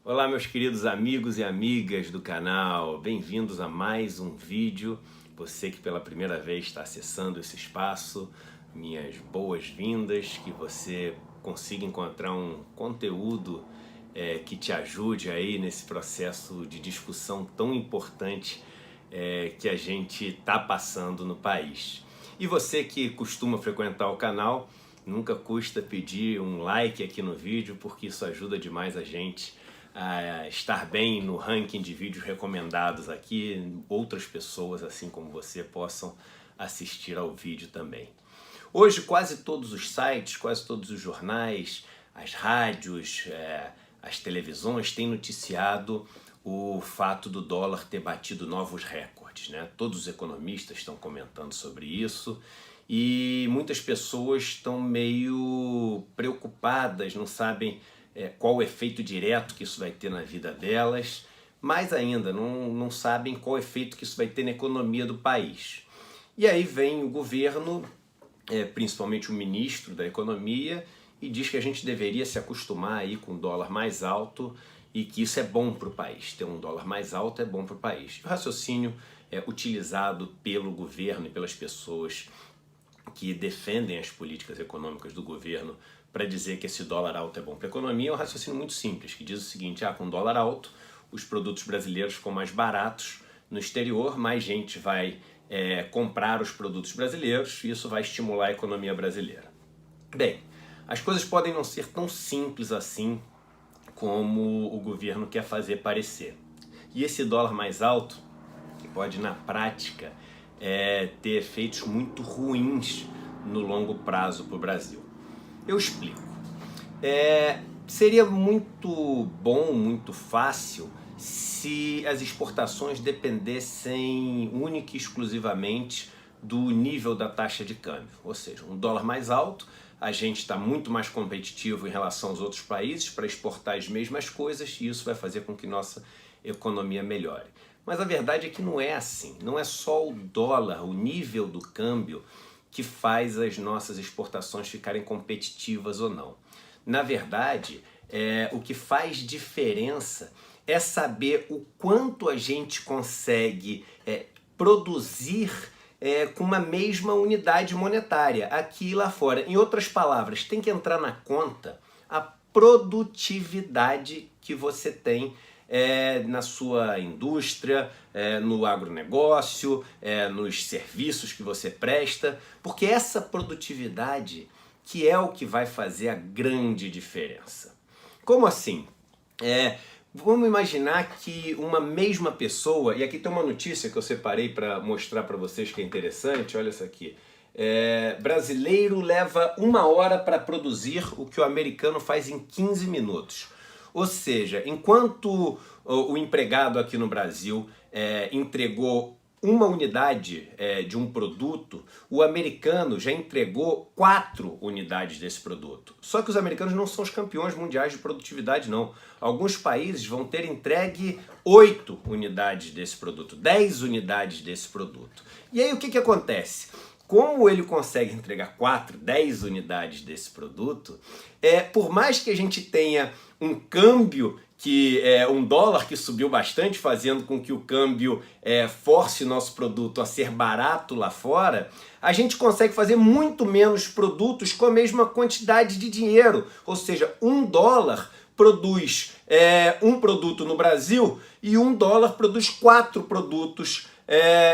Olá, meus queridos amigos e amigas do canal, bem-vindos a mais um vídeo. Você que pela primeira vez está acessando esse espaço, minhas boas-vindas, que você consiga encontrar um conteúdo que te ajude aí nesse processo de discussão tão importante que a gente está passando no país. E você que costuma frequentar o canal, nunca custa pedir um like aqui no vídeo, porque isso ajuda demais a gente a estar bem no ranking de vídeos recomendados aqui, outras pessoas assim como você possam assistir ao vídeo também. Hoje quase todos os sites, quase todos os jornais, as rádios, as televisões têm noticiado o fato do dólar ter batido novos recordes, né? Todos os economistas estão comentando sobre isso e muitas pessoas estão meio preocupadas, não sabem qual o efeito direto que isso vai ter na vida delas, mais ainda, não sabem qual o efeito que isso vai ter na economia do país. E aí vem o governo, principalmente o ministro da Economia, e diz que a gente deveria se acostumar aí com um dólar mais alto e que isso é bom para o país. Ter um dólar mais alto é bom para o país. O raciocínio utilizado pelo governo e pelas pessoas que defendem as políticas econômicas do governo para dizer que esse dólar alto é bom para a economia é um raciocínio muito simples, que diz o seguinte: com dólar alto, os produtos brasileiros ficam mais baratos no exterior, mais gente vai comprar os produtos brasileiros e isso vai estimular a economia brasileira. Bem, as coisas podem não ser tão simples assim como o governo quer fazer parecer. E esse dólar mais alto pode, na prática, ter efeitos muito ruins no longo prazo para o Brasil. Eu explico. Seria muito bom, muito fácil, se as exportações dependessem única e exclusivamente do nível da taxa de câmbio. Ou seja, um dólar mais alto, a gente está muito mais competitivo em relação aos outros países para exportar as mesmas coisas e isso vai fazer com que nossa economia melhore. Mas a verdade é que não é assim. Não é só o dólar, o nível do câmbio, que faz as nossas exportações ficarem competitivas ou não. Na verdade, o que faz diferença é saber o quanto a gente consegue produzir com uma mesma unidade monetária, aqui e lá fora. Em outras palavras, tem que entrar na conta a produtividade que você tem na sua indústria, no agronegócio, nos serviços que você presta, porque essa produtividade que é o que vai fazer a grande diferença. Como assim? Vamos imaginar que uma mesma pessoa, e aqui tem uma notícia que eu separei para mostrar para vocês que é interessante, olha isso aqui. Brasileiro leva 1 hora para produzir o que o americano faz em 15 minutos. Ou seja, enquanto o empregado aqui no Brasil entregou uma unidade de um produto, o americano já entregou 4 unidades desse produto. Só que os americanos não são os campeões mundiais de produtividade, não. Alguns países vão ter entregue 8 unidades desse produto, 10 unidades desse produto. E aí o que acontece? Como ele consegue entregar 4, 10 unidades desse produto, por mais que a gente tenha um câmbio, um dólar que subiu bastante, fazendo com que o câmbio force nosso produto a ser barato lá fora, a gente consegue fazer muito menos produtos com a mesma quantidade de dinheiro. Ou seja, $1 produz um produto no Brasil e $1 produz 4 produtos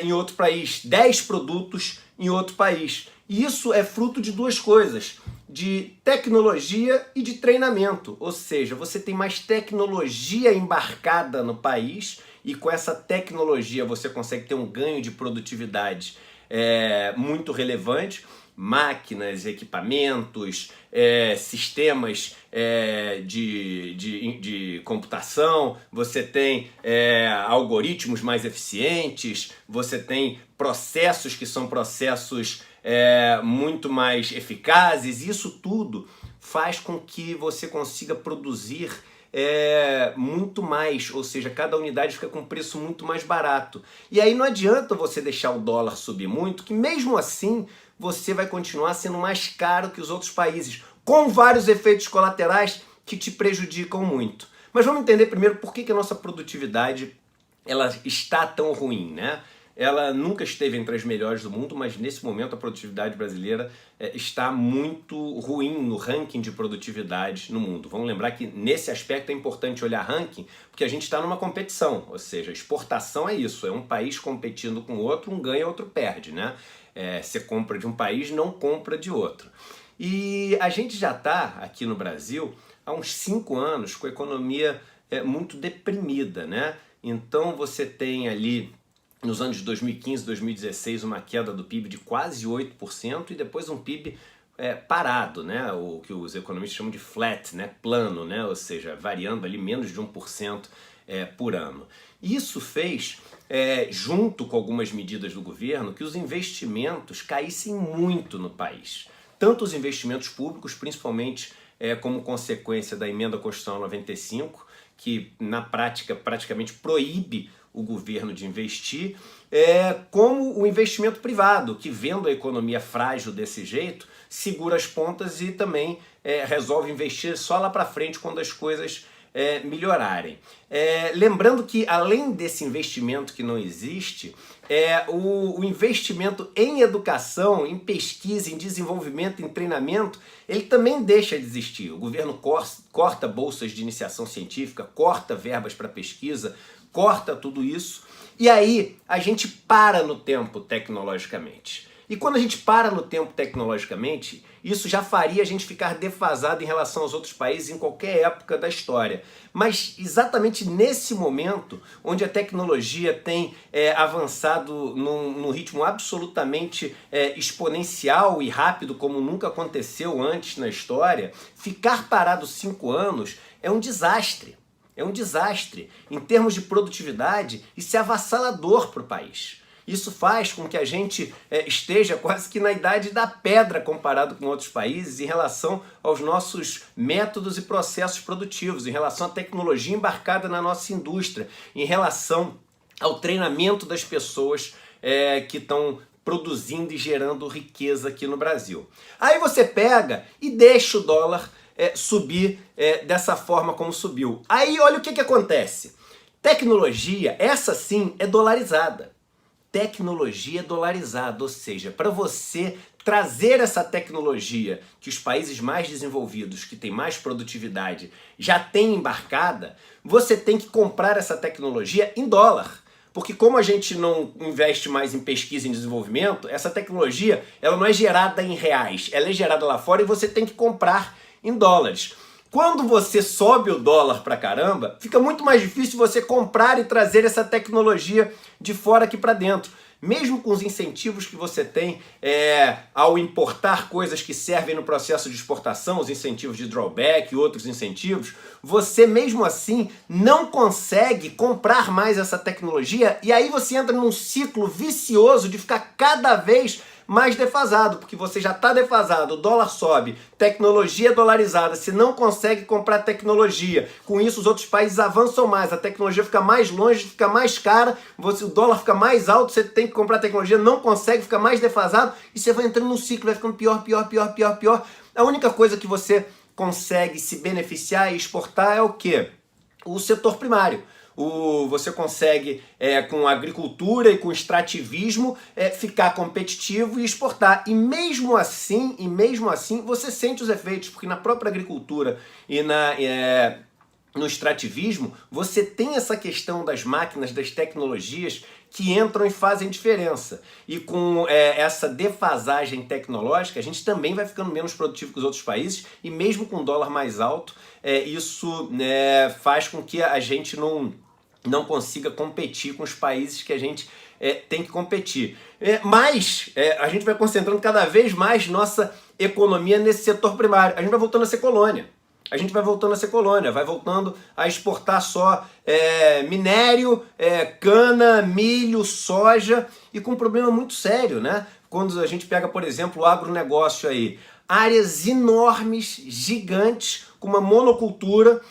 em outro país, 10 produtos em outro país. E isso é fruto de 2 coisas, de tecnologia e de treinamento. Ou seja, você tem mais tecnologia embarcada no país e com essa tecnologia você consegue ter um ganho de produtividade muito relevante. Máquinas, equipamentos, sistemas de computação, você tem algoritmos mais eficientes, você tem processos que são processos muito mais eficazes. Isso tudo faz com que você consiga produzir muito mais, ou seja, cada unidade fica com um preço muito mais barato. E aí não adianta você deixar o dólar subir muito, que mesmo assim você vai continuar sendo mais caro que os outros países, com vários efeitos colaterais que te prejudicam muito. Mas vamos entender primeiro por que a nossa produtividade ela está tão ruim, né? Ela nunca esteve entre as melhores do mundo, mas nesse momento a produtividade brasileira está muito ruim no ranking de produtividade no mundo. Vamos lembrar que nesse aspecto é importante olhar ranking, porque a gente está numa competição, ou seja, exportação é isso, é um país competindo com o outro, um ganha, outro perde, né? Você compra de um país, não compra de outro. E a gente já está aqui no Brasil há uns 5 anos com a economia muito deprimida, né? Então você tem ali nos anos de 2015, 2016, uma queda do PIB de quase 8% e depois um PIB parado, né? O que os economistas chamam de flat, né? Plano, né? Ou seja, variando ali menos de 1% por ano. Isso fez, junto com algumas medidas do governo, que os investimentos caíssem muito no país. Tanto os investimentos públicos, principalmente como consequência da emenda Constitucional 95, que na prática praticamente proíbe o governo de investir, como o investimento privado, que vendo a economia frágil desse jeito, segura as pontas e também resolve investir só lá para frente quando as coisas melhorarem. Lembrando que além desse investimento que não existe, o investimento em educação, em pesquisa, em desenvolvimento, em treinamento, ele também deixa de existir. O governo corta bolsas de iniciação científica, corta verbas para pesquisa, corta tudo isso, e aí a gente para no tempo tecnologicamente. E quando a gente para no tempo tecnologicamente, isso já faria a gente ficar defasado em relação aos outros países em qualquer época da história. Mas exatamente nesse momento, onde a tecnologia tem avançado num ritmo absolutamente exponencial e rápido, como nunca aconteceu antes na história, ficar parado 5 anos é um desastre. É um desastre. Em termos de produtividade, isso é avassalador para o país. Isso faz com que a gente esteja quase que na idade da pedra comparado com outros países em relação aos nossos métodos e processos produtivos, em relação à tecnologia embarcada na nossa indústria, em relação ao treinamento das pessoas que estão produzindo e gerando riqueza aqui no Brasil. Aí você pega e deixa o dólar subir dessa forma como subiu. Aí olha o que acontece. Tecnologia, essa sim, é dolarizada. Tecnologia dolarizada, ou seja, para você trazer essa tecnologia que os países mais desenvolvidos, que têm mais produtividade, já têm embarcada, você tem que comprar essa tecnologia em dólar. Porque como a gente não investe mais em pesquisa e em desenvolvimento, essa tecnologia ela não é gerada em reais, ela é gerada lá fora e você tem que comprar em dólares. Quando você sobe o dólar pra caramba, fica muito mais difícil você comprar e trazer essa tecnologia de fora aqui para dentro. Mesmo com os incentivos que você tem ao importar coisas que servem no processo de exportação, os incentivos de drawback e outros incentivos, você mesmo assim não consegue comprar mais essa tecnologia e aí você entra num ciclo vicioso de ficar cada vez mais defasado, porque você já está defasado, o dólar sobe, tecnologia dolarizada, você não consegue comprar tecnologia, com isso os outros países avançam mais, a tecnologia fica mais longe, fica mais cara, o dólar fica mais alto, você tem que comprar tecnologia, não consegue, fica mais defasado, e você vai entrando num ciclo, vai ficando pior, pior, pior, pior, pior. A única coisa que você consegue se beneficiar e exportar é o quê? O setor primário. Você consegue, com agricultura e com extrativismo, ficar competitivo e exportar. E mesmo assim, você sente os efeitos, porque na própria agricultura e no extrativismo, você tem essa questão das máquinas, das tecnologias que entram e fazem diferença. E com essa defasagem tecnológica, a gente também vai ficando menos produtivo que os outros países, e mesmo com dólar mais alto, isso faz com que a gente não consiga competir com os países que a gente tem que competir. Mas a gente vai concentrando cada vez mais nossa economia nesse setor primário. A gente vai voltando a ser colônia. Vai voltando a exportar só minério, cana, milho, soja, e com um problema muito sério, né? Quando a gente pega, por exemplo, o agronegócio aí, áreas enormes, gigantes, com uma monocultura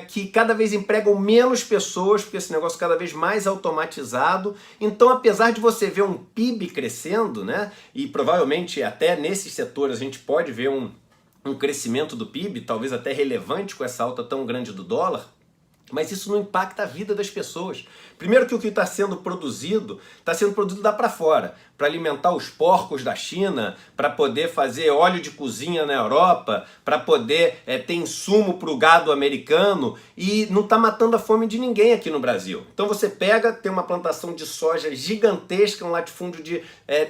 que cada vez empregam menos pessoas, porque esse negócio é cada vez mais automatizado. Então, apesar de você ver um PIB crescendo, né, e provavelmente até nesses setores a gente pode ver um crescimento do PIB, talvez até relevante com essa alta tão grande do dólar, Mas isso não impacta a vida das pessoas. Primeiro que o que está sendo produzido lá para fora, para alimentar os porcos da China, para poder fazer óleo de cozinha na Europa, para poder ter insumo para o gado americano, e não está matando a fome de ninguém aqui no Brasil. Então você pega, tem uma plantação de soja gigantesca, um latifúndio de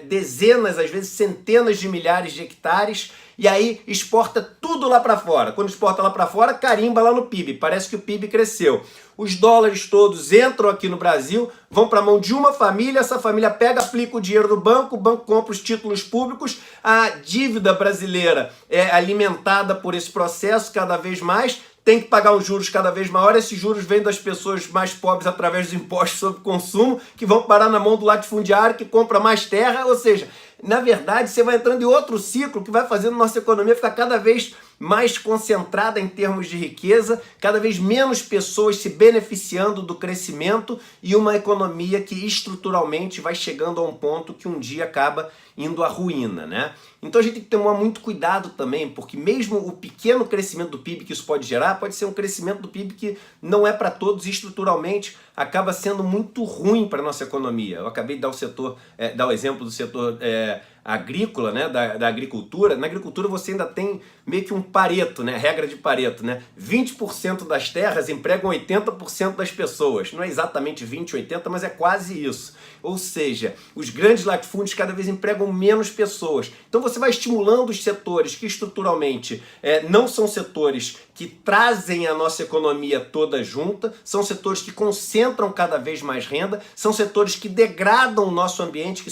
dezenas, às vezes centenas de milhares de hectares, e aí exporta tudo lá para fora. Quando exporta lá para fora, carimba lá no PIB. Parece que o PIB cresceu. Os dólares todos entram aqui no Brasil, vão para a mão de uma família, essa família pega, aplica o dinheiro no banco, o banco compra os títulos públicos, a dívida brasileira é alimentada por esse processo cada vez mais, tem que pagar os juros cada vez maiores, esses juros vêm das pessoas mais pobres através dos impostos sobre consumo, que vão parar na mão do latifundiário, que compra mais terra, ou seja, na verdade você vai entrando em outro ciclo que vai fazendo nossa economia ficar cada vez mais concentrada em termos de riqueza, cada vez menos pessoas se beneficiando do crescimento e uma economia que estruturalmente vai chegando a um ponto que um dia acaba indo à ruína, né? Então a gente tem que tomar muito cuidado também, porque mesmo o pequeno crescimento do PIB que isso pode gerar, pode ser um crescimento do PIB que não é para todos e estruturalmente acaba sendo muito ruim para a nossa economia. Eu acabei de dar o exemplo do setor agrícola, né, da agricultura. Na agricultura você ainda tem meio que um Pareto, né, regra de Pareto, né? 20% das terras empregam 80% das pessoas. Não é exatamente 20, 80, mas é quase isso. Ou seja, os grandes latifúndios cada vez empregam menos pessoas. Então você vai estimulando os setores que estruturalmente não são setores que trazem a nossa economia toda junta, são setores que concentram cada vez mais renda, são setores que degradam o nosso ambiente,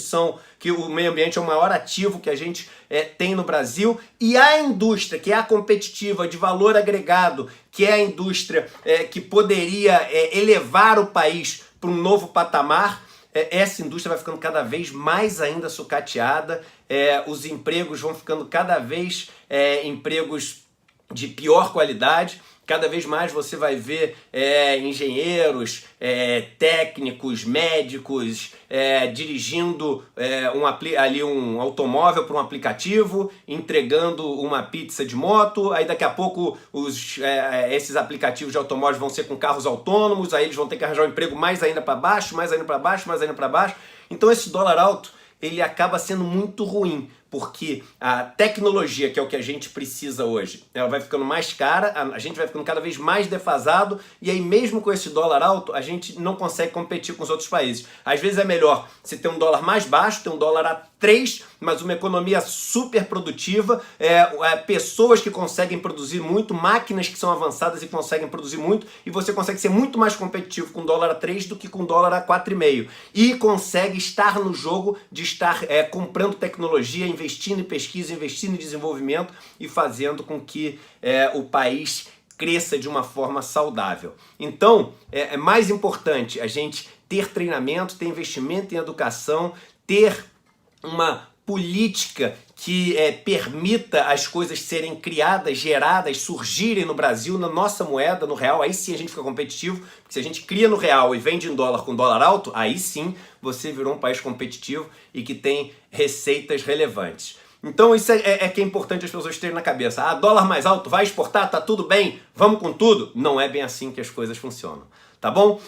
que o meio ambiente é o maior ativo que a gente tem no Brasil, e a indústria, que é a competitiva de valor agregado, que é a indústria que poderia elevar o país para um novo patamar, essa indústria vai ficando cada vez mais ainda sucateada, os empregos vão ficando cada vez empregos de pior qualidade. Cada vez mais você vai ver engenheiros, técnicos, médicos dirigindo um automóvel para um aplicativo, entregando uma pizza de moto, aí daqui a pouco esses aplicativos de automóveis vão ser com carros autônomos, aí eles vão ter que arranjar um emprego mais ainda para baixo, mais ainda para baixo, mais ainda para baixo. Então esse dólar alto, ele acaba sendo muito ruim, porque a tecnologia, que é o que a gente precisa hoje, ela vai ficando mais cara, a gente vai ficando cada vez mais defasado, e aí mesmo com esse dólar alto, a gente não consegue competir com os outros países. Às vezes é melhor você ter um dólar mais baixo, ter um dólar a 3, mas uma economia super produtiva, pessoas que conseguem produzir muito, máquinas que são avançadas e conseguem produzir muito, e você consegue ser muito mais competitivo com dólar a 3 do que com dólar a 4,5. E consegue estar no jogo de estar comprando tecnologia, investindo em pesquisa, investindo em desenvolvimento e fazendo com que o país cresça de uma forma saudável. Então, é mais importante a gente ter treinamento, ter investimento em educação, ter uma política que permita as coisas serem criadas, geradas, surgirem no Brasil, na nossa moeda, no real. Aí sim a gente fica competitivo, porque se a gente cria no real e vende em dólar com dólar alto, aí sim você virou um país competitivo e que tem receitas relevantes. Então isso que é importante as pessoas terem na cabeça. Dólar mais alto, vai exportar, tá tudo bem, vamos com tudo? Não é bem assim que as coisas funcionam, tá bom?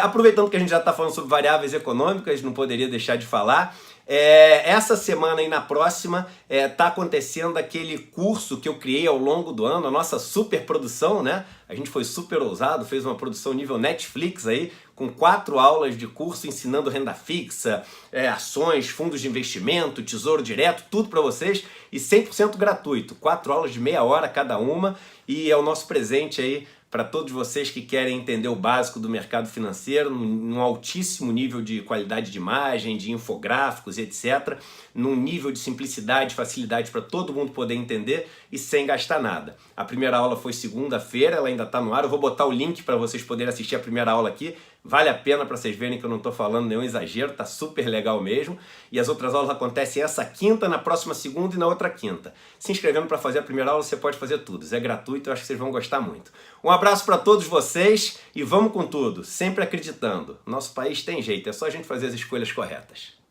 Aproveitando que a gente já está falando sobre variáveis econômicas, não poderia deixar de falar. Essa semana e na próxima está acontecendo aquele curso que eu criei ao longo do ano, a nossa super produção, né? A gente foi super ousado, fez uma produção nível Netflix aí, com 4 aulas de curso ensinando renda fixa, ações, fundos de investimento, tesouro direto, tudo para vocês e 100% gratuito. 4 aulas de meia hora cada uma e é o nosso presente aí para todos vocês que querem entender o básico do mercado financeiro, num altíssimo nível de qualidade de imagem, de infográficos, etc., num nível de simplicidade, facilidade para todo mundo poder entender e sem gastar nada. A primeira aula foi segunda-feira, ela ainda está no ar, eu vou botar o link para vocês poderem assistir a primeira aula aqui, vale a pena para vocês verem que eu não estou falando nenhum exagero, tá super legal mesmo, e as outras aulas acontecem essa quinta, na próxima segunda e na outra quinta. Se inscrevendo para fazer a primeira aula, você pode fazer tudo, é gratuito, eu acho que vocês vão gostar muito. Um abraço para todos vocês e vamos com tudo, sempre acreditando. Nosso país tem jeito, é só a gente fazer as escolhas corretas.